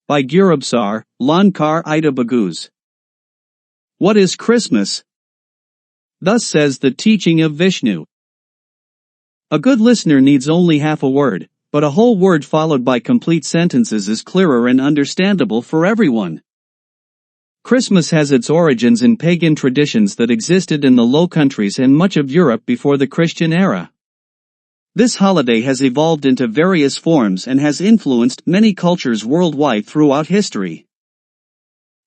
by Gurubsar, Lankar Ida Baguz. What is Christmas? Thus says the teaching of Vishnu. A good listener needs only half a word, but a whole word followed by complete sentences is clearer and understandable for everyone. Christmas has its origins in pagan traditions that existed in the Low Countries and much of Europe before the Christian era. This holiday has evolved into various forms and has influenced many cultures worldwide throughout history.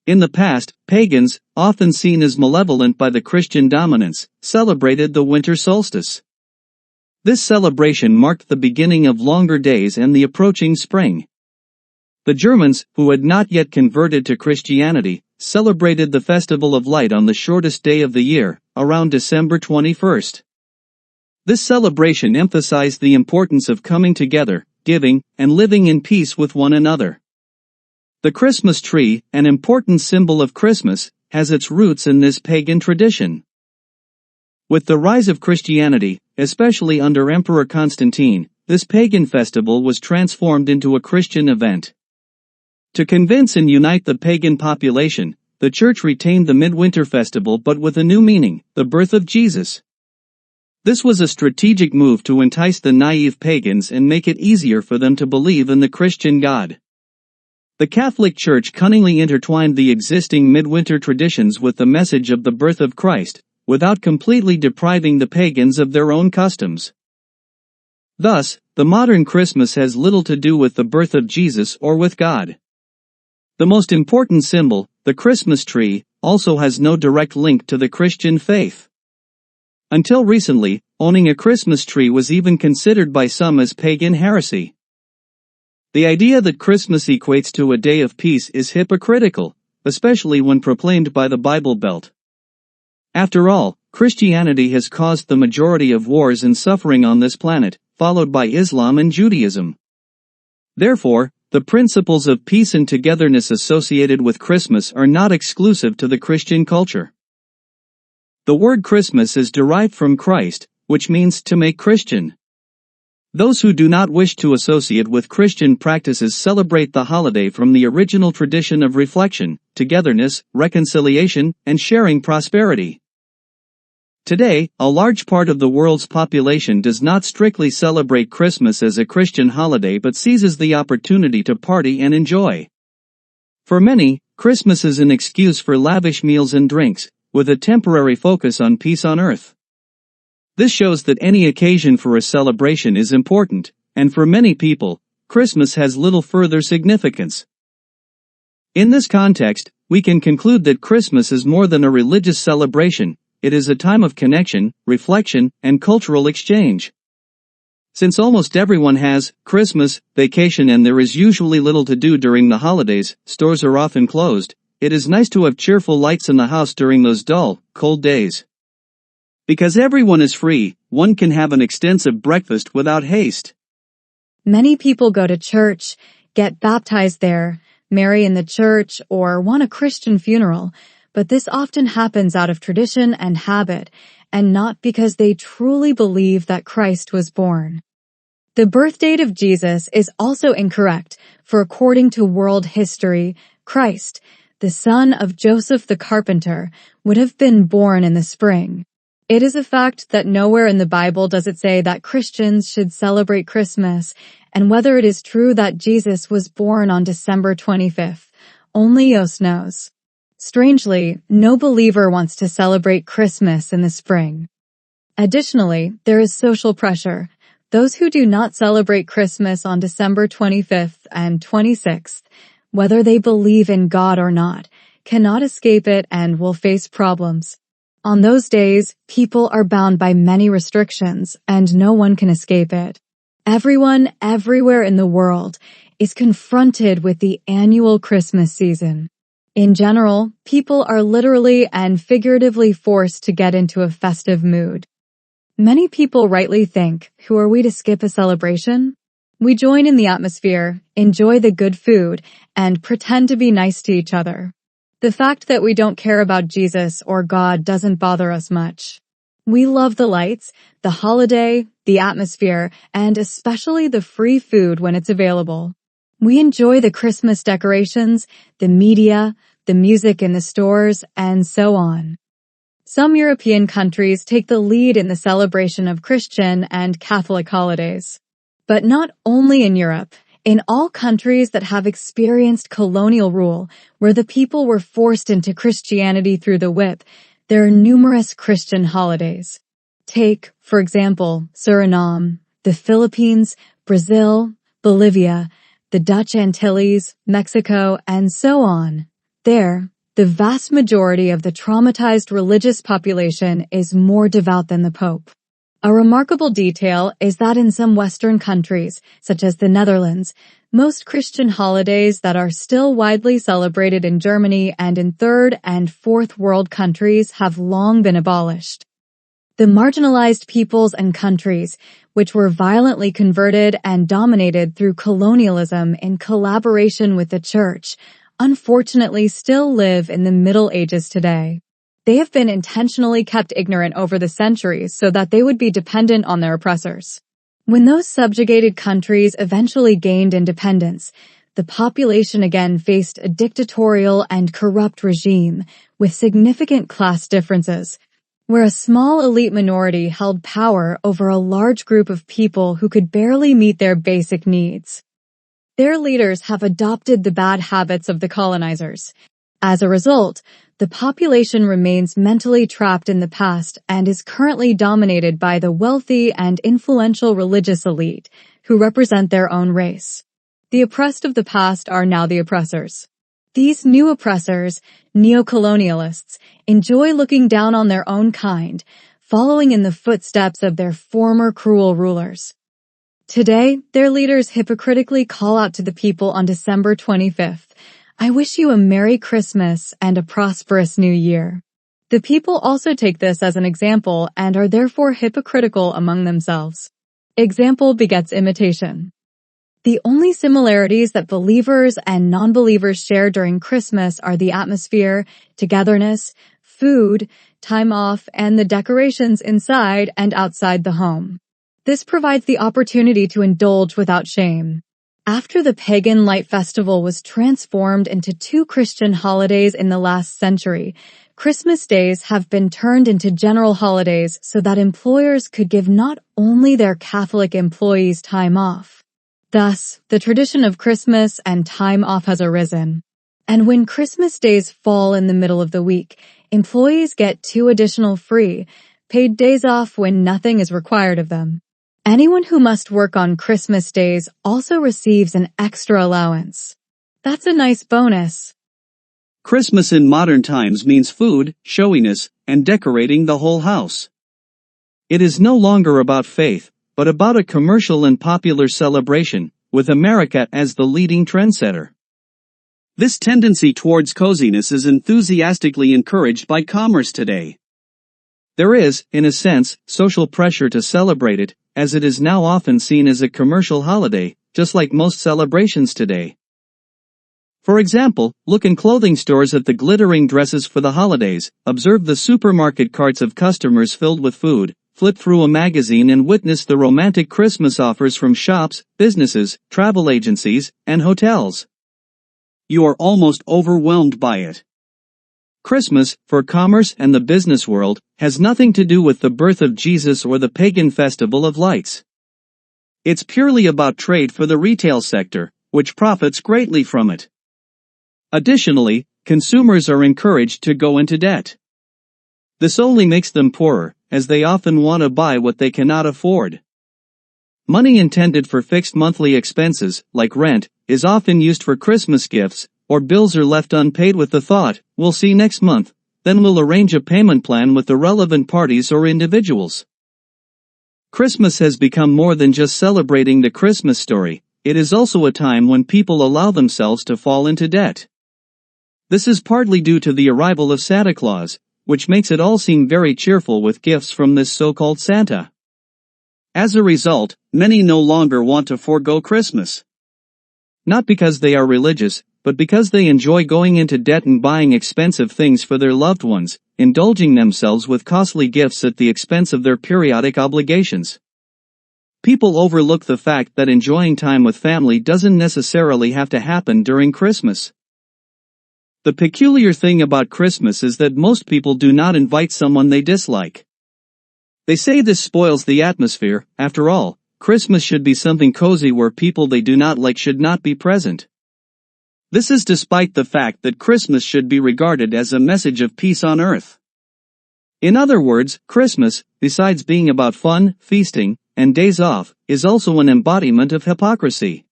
In the past, pagans, often seen as malevolent by the Christian dominance, celebrated the winter solstice. This celebration marked the beginning of longer days and the approaching spring. The Germans, who had not yet converted to Christianity, celebrated the Festival of Light on the shortest day of the year, around December 21st. This celebration emphasized the importance of coming together, giving, and living in peace with one another. The Christmas tree, an important symbol of Christmas, has its roots in this pagan tradition. With the rise of Christianity, especially under Emperor Constantine, this pagan festival was transformed into a Christian event. To convince and unite the pagan population, the Church retained the midwinter festival but with a new meaning, the birth of Jesus. This was a strategic move to entice the naive pagans and make it easier for them to believe in the Christian God. The Catholic Church cunningly intertwined the existing midwinter traditions with the message of the birth of Christ, without completely depriving the pagans of their own customs. Thus, the modern Christmas has little to do with the birth of Jesus or with God. The most important symbol, the Christmas tree, also has no direct link to the Christian faith. Until recently, owning a Christmas tree was even considered by some as pagan heresy. The idea that Christmas equates to a day of peace is hypocritical, especially when proclaimed by the Bible Belt. After all, Christianity has caused the majority of wars and suffering on this planet, followed by Islam and Judaism. Therefore, the principles of peace and togetherness associated with Christmas are not exclusive to the Christian culture. The word Christmas is derived from Christ, which means to make Christian. Those who do not wish to associate with Christian practices celebrate the holiday from the original tradition of reflection, togetherness, reconciliation, and sharing prosperity. Today, a large part of the world's population does not strictly celebrate Christmas as a Christian holiday but seizes the opportunity to party and enjoy. For many, Christmas is an excuse for lavish meals and drinks, with a temporary focus on peace on earth. This shows that any occasion for a celebration is important, and for many people, Christmas has little further significance. In this context, we can conclude that Christmas is more than a religious celebration, it is a time of connection, reflection, and cultural exchange. Since almost everyone has Christmas vacation and there is usually little to do during the holidays, stores are often closed, it is nice to have cheerful lights in the house during those dull, cold days. Because everyone is free, one can have an extensive breakfast without haste. Many people go to church, get baptized there, marry in the church, or want a Christian funeral, but this often happens out of tradition and habit, and not because they truly believe that Christ was born. The birth date of Jesus is also incorrect, for according to world history, Christ, the son of Joseph the carpenter, would have been born in the spring. It is a fact that nowhere in the Bible does it say that Christians should celebrate Christmas, and whether it is true that Jesus was born on December 25th, only Yos knows. Strangely, no believer wants to celebrate Christmas in the spring. Additionally, there is social pressure. Those who do not celebrate Christmas on December 25th and 26th, whether they believe in God or not, cannot escape it and will face problems. On those days, people are bound by many restrictions, and no one can escape it. Everyone, everywhere in the world, is confronted with the annual Christmas season. In general, people are literally and figuratively forced to get into a festive mood. Many people rightly think, who are we to skip a celebration? We join in the atmosphere, enjoy the good food, and pretend to be nice to each other. The fact that we don't care about Jesus or God doesn't bother us much. We love the lights, the holiday, the atmosphere, and especially the free food when it's available. We enjoy the Christmas decorations, the media, the music in the stores, and so on. Some European countries take the lead in the celebration of Christian and Catholic holidays. But not only in Europe. In all countries that have experienced colonial rule, where the people were forced into Christianity through the whip, there are numerous Christian holidays. Take, for example, Suriname, the Philippines, Brazil, Bolivia, the Dutch Antilles, Mexico, and so on. There, the vast majority of the traumatized religious population is more devout than the Pope. A remarkable detail is that in some Western countries, such as the Netherlands, most Christian holidays that are still widely celebrated in Germany and in third and fourth world countries have long been abolished. The marginalized peoples and countries, which were violently converted and dominated through colonialism in collaboration with the Church, unfortunately still live in the Middle Ages today. They have been intentionally kept ignorant over the centuries so that they would be dependent on their oppressors. When those subjugated countries eventually gained independence, the population again faced a dictatorial and corrupt regime with significant class differences, where a small elite minority held power over a large group of people who could barely meet their basic needs. Their leaders have adopted the bad habits of the colonizers. As a result, the population remains mentally trapped in the past and is currently dominated by the wealthy and influential religious elite, who represent their own race. The oppressed of the past are now the oppressors. These new oppressors, neocolonialists, enjoy looking down on their own kind, following in the footsteps of their former cruel rulers. Today, their leaders hypocritically call out to the people on December 25th, "I wish you a Merry Christmas and a prosperous New Year." The people also take this as an example and are therefore hypocritical among themselves. Example begets imitation. The only similarities that believers and non-believers share during Christmas are the atmosphere, togetherness, food, time off, and the decorations inside and outside the home. This provides the opportunity to indulge without shame. After the pagan light festival was transformed into two Christian holidays in the last century, Christmas days have been turned into general holidays so that employers could give not only their Catholic employees time off. Thus, the tradition of Christmas and time off has arisen. And when Christmas days fall in the middle of the week, employees get 2 additional free, paid days off when nothing is required of them. Anyone who must work on Christmas days also receives an extra allowance. That's a nice bonus. Christmas in modern times means food, showiness, and decorating the whole house. It is no longer about faith, but about a commercial and popular celebration, with America as the leading trendsetter. This tendency towards coziness is enthusiastically encouraged by commerce today. There is, in a sense, social pressure to celebrate it, as it is now often seen as a commercial holiday, just like most celebrations today. For example, look in clothing stores at the glittering dresses for the holidays, observe the supermarket carts of customers filled with food, flip through a magazine and witness the romantic Christmas offers from shops, businesses, travel agencies, and hotels. You are almost overwhelmed by it. Christmas, for commerce and the business world, has nothing to do with the birth of Jesus or the pagan festival of lights. It's purely about trade for the retail sector, which profits greatly from it. Additionally, consumers are encouraged to go into debt. This only makes them poorer, as they often want to buy what they cannot afford. Money intended for fixed monthly expenses, like rent, is often used for Christmas gifts, or bills are left unpaid with the thought, "We'll see next month, then we'll arrange a payment plan with the relevant parties or individuals." Christmas has become more than just celebrating the Christmas story, it is also a time when people allow themselves to fall into debt. This is partly due to the arrival of Santa Claus, which makes it all seem very cheerful with gifts from this so-called Santa. As a result, many no longer want to forego Christmas. Not because they are religious, but because they enjoy going into debt and buying expensive things for their loved ones, indulging themselves with costly gifts at the expense of their periodic obligations. people overlook the fact that enjoying time with family doesn't necessarily have to happen during Christmas. The peculiar thing about Christmas is that most people do not invite someone they dislike. They say this spoils the atmosphere. After all, Christmas should be something cozy where people they do not like should not be present. This is despite the fact that Christmas should be regarded as a message of peace on earth. In other words, Christmas, besides being about fun, feasting, and days off, is also an embodiment of hypocrisy.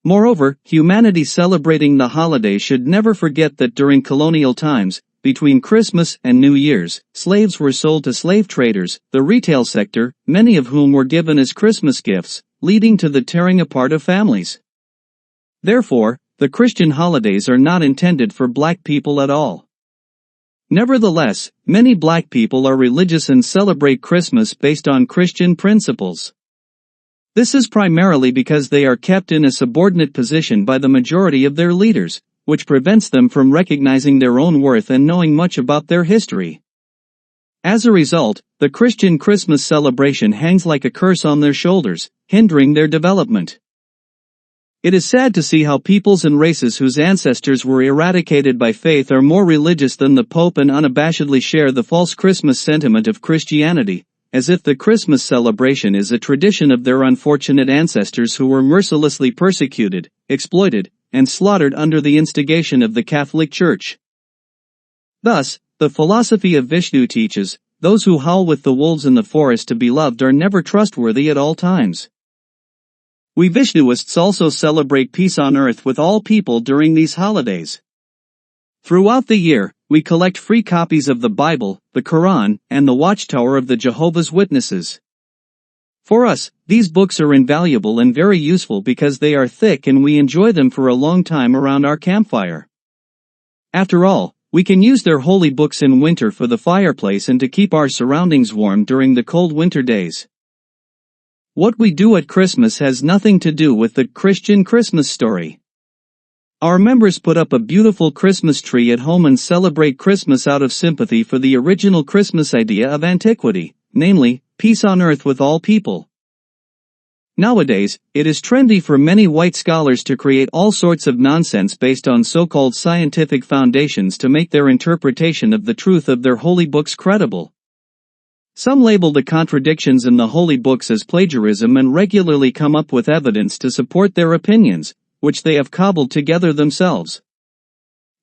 Moreover, humanity celebrating the holiday should never forget that during colonial times, between Christmas and New Year's, slaves were sold to slave traders, the retail sector, many of whom were given as Christmas gifts, leading to the tearing apart of families. Therefore, the Christian holidays are not intended for black people at all. Nevertheless, many black people are religious and celebrate Christmas based on Christian principles. This is primarily because they are kept in a subordinate position by the majority of their leaders, which prevents them from recognizing their own worth and knowing much about their history. As a result, the Christian Christmas celebration hangs like a curse on their shoulders, hindering their development. It is sad to see how peoples and races whose ancestors were eradicated by faith are more religious than the Pope and unabashedly share the false Christmas sentiment of Christianity, as if the Christmas celebration is a tradition of their unfortunate ancestors who were mercilessly persecuted, exploited, and slaughtered under the instigation of the Catholic Church. Thus, the philosophy of Vishnu teaches, those who howl with the wolves in the forest to be loved are never trustworthy at all times. We Vishnuists also celebrate peace on earth with all people during these holidays. Throughout the year, we collect free copies of the Bible, the Quran, and the Watchtower of the Jehovah's Witnesses. For us, these books are invaluable and very useful because they are thick and we enjoy them for a long time around our campfire. After all, we can use their holy books in winter for the fireplace and to keep our surroundings warm during the cold winter days. What we do at Christmas has nothing to do with the Christian Christmas story. Our members put up a beautiful Christmas tree at home and celebrate Christmas out of sympathy for the original Christmas idea of antiquity, namely, peace on earth with all people. Nowadays, it is trendy for many white scholars to create all sorts of nonsense based on so-called scientific foundations to make their interpretation of the truth of their holy books credible. Some label the contradictions in the holy books as plagiarism and regularly come up with evidence to support their opinions, which they have cobbled together themselves.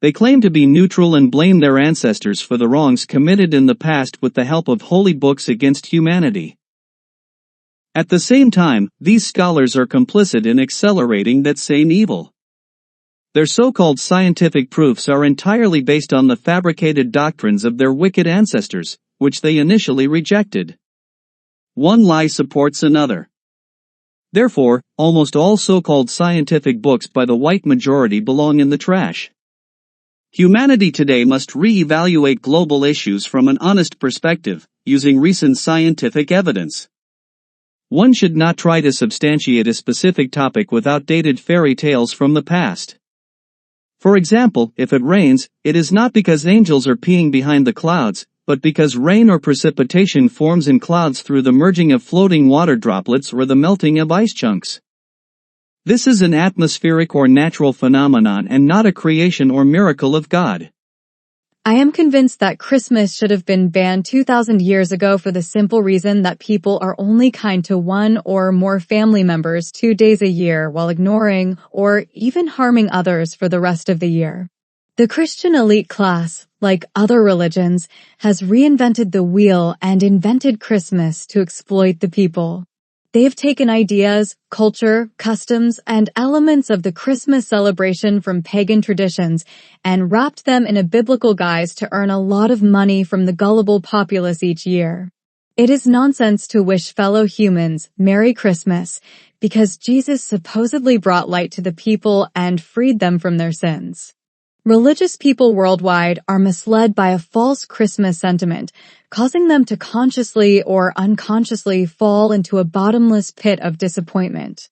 They claim to be neutral and blame their ancestors for the wrongs committed in the past with the help of holy books against humanity. At the same time, these scholars are complicit in accelerating that same evil. Their so-called scientific proofs are entirely based on the fabricated doctrines of their wicked ancestors, which they initially rejected. One lie supports another. Therefore, almost all so-called scientific books by the white majority belong in the trash. Humanity today must re-evaluate global issues from an honest perspective, using recent scientific evidence. One should not try to substantiate a specific topic with outdated fairy tales from the past. For example, if it rains, it is not because angels are peeing behind the clouds, but because rain or precipitation forms in clouds through the merging of floating water droplets or the melting of ice chunks. This is an atmospheric or natural phenomenon and not a creation or miracle of God. I am convinced that Christmas should have been banned 2,000 years ago for the simple reason that people are only kind to one or more family members 2 days a year while ignoring or even harming others for the rest of the year. The Christian elite class, like other religions, has reinvented the wheel and invented Christmas to exploit the people. They have taken ideas, culture, customs, and elements of the Christmas celebration from pagan traditions and wrapped them in a biblical guise to earn a lot of money from the gullible populace each year. It is nonsense to wish fellow humans Merry Christmas because Jesus supposedly brought light to the people and freed them from their sins. Religious people worldwide are misled by a false Christmas sentiment, causing them to consciously or unconsciously fall into a bottomless pit of disappointment.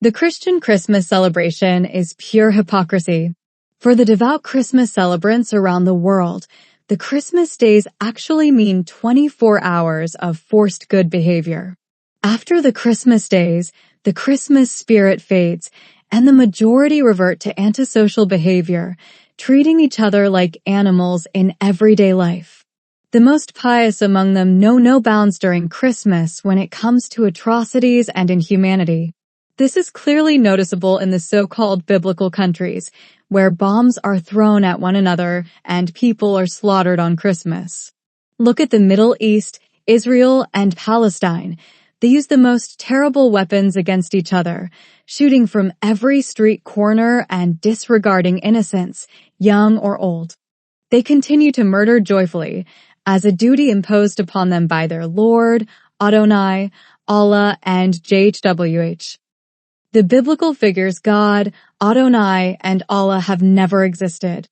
The Christian Christmas celebration is pure hypocrisy. For the devout Christmas celebrants around the world, the Christmas days actually mean 24 hours of forced good behavior. After the Christmas days, the Christmas spirit fades, and the majority revert to antisocial behavior, treating each other like animals in everyday life. The most pious among them know no bounds during Christmas when it comes to atrocities and inhumanity. This is clearly noticeable in the so-called biblical countries, where bombs are thrown at one another and people are slaughtered on Christmas. Look at the Middle East, Israel, and Palestine. They use the most terrible weapons against each other, shooting from every street corner and disregarding innocents, young or old. They continue to murder joyfully, as a duty imposed upon them by their Lord, Adonai, Allah, and JHWH. The biblical figures God, Adonai, and Allah have never existed.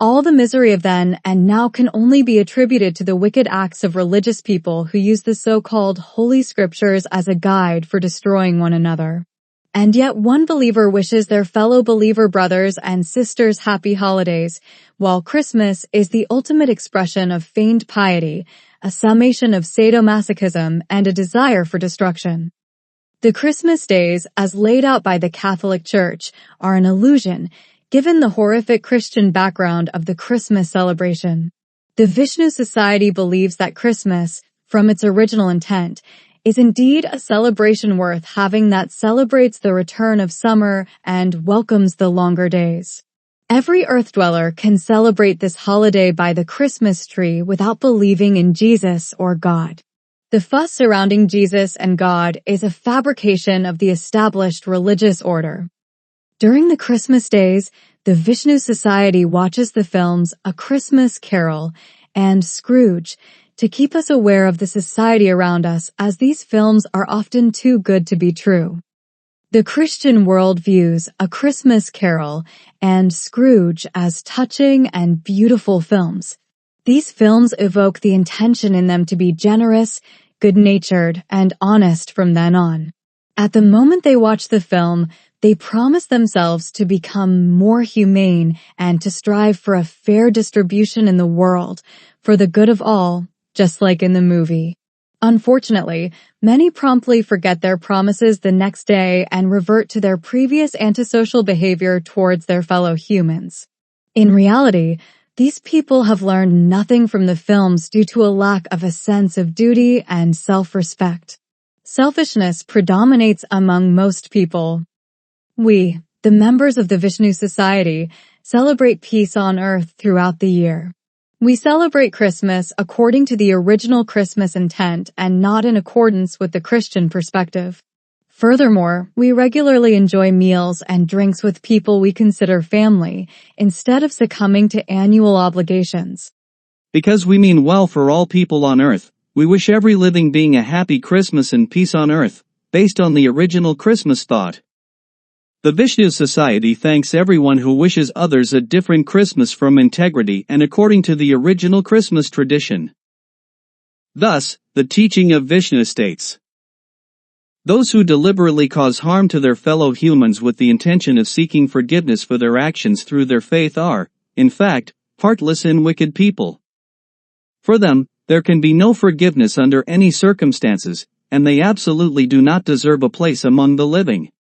All the misery of then and now can only be attributed to the wicked acts of religious people who use the so-called Holy Scriptures as a guide for destroying one another. And yet one believer wishes their fellow believer brothers and sisters happy holidays, while Christmas is the ultimate expression of feigned piety, a summation of sadomasochism, and a desire for destruction. The Christmas days, as laid out by the Catholic Church, are an illusion, given the horrific Christian background of the Christmas celebration. The Vishnu Society believes that Christmas, from its original intent, is indeed a celebration worth having that celebrates the return of summer and welcomes the longer days. Every earth dweller can celebrate this holiday by the Christmas tree without believing in Jesus or God. The fuss surrounding Jesus and God is a fabrication of the established religious order. During the Christmas days, the Vishnu Society watches the films A Christmas Carol and Scrooge to keep us aware of the society around us, as these films are often too good to be true. The Christian world views A Christmas Carol and Scrooge as touching and beautiful films. These films evoke the intention in them to be generous, good-natured, and honest from then on. At the moment they watch the film, they promise themselves to become more humane and to strive for a fair distribution in the world, for the good of all, just like in the movie. Unfortunately, many promptly forget their promises the next day and revert to their previous antisocial behavior towards their fellow humans. In reality, these people have learned nothing from the films due to a lack of a sense of duty and self-respect. Selfishness predominates among most people. We, the members of the Vishnu Society, celebrate peace on earth throughout the year. We celebrate Christmas according to the original Christmas intent and not in accordance with the Christian perspective. Furthermore, we regularly enjoy meals and drinks with people we consider family, instead of succumbing to annual obligations. Because we mean well for all people on earth, we wish every living being a happy Christmas and peace on earth, based on the original Christmas thought. The Vishnu Society thanks everyone who wishes others a different Christmas from integrity and according to the original Christmas tradition. Thus, the teaching of Vishnu states, those who deliberately cause harm to their fellow humans with the intention of seeking forgiveness for their actions through their faith are, in fact, heartless and wicked people. For them, there can be no forgiveness under any circumstances, and they absolutely do not deserve a place among the living.